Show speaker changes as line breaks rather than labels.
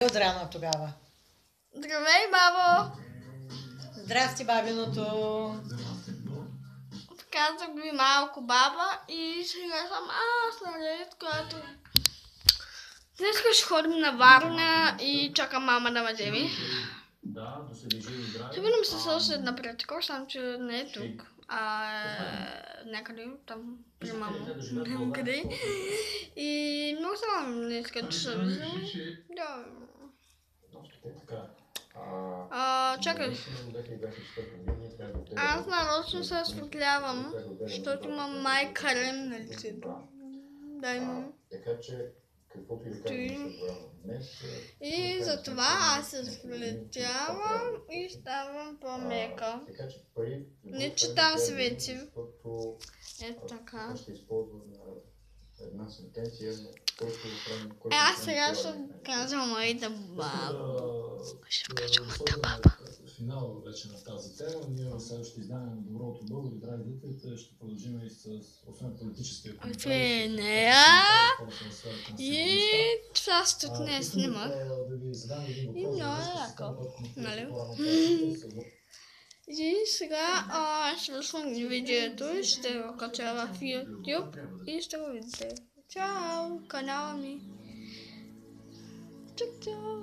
От рано тогава.
Здравей, бабо!
Здрасти, бабиното.
Казах ви малко баба и сега съм аз, нали, която... Днес ще ходим на Варна и чакам мама да ме вземе. Ще видим се съседна приятелка, само че не е тук, а някъде там при мама, някъде. И много се радвам днес, че се виждаме. Да. Чакай. Аз нарочно се осветлявам, защото имам майкарен на лицето. Да, имам. И затова аз се осветлявам и ставам по-мека. Не че там свети. Ето така. Аз сега ще кажа моята баба. Ще кажа моята баба.
Финал вече на тази тема. Ние в следващото издание на Доброто българи, драги зрители, ще продължим и с освен политическия коментар.
И това тук не снимах. И много яко. Нали? И сега ще свършвам видеото и ще го кача в YouTube и ще го видите. Чао! Канала ми. Чао!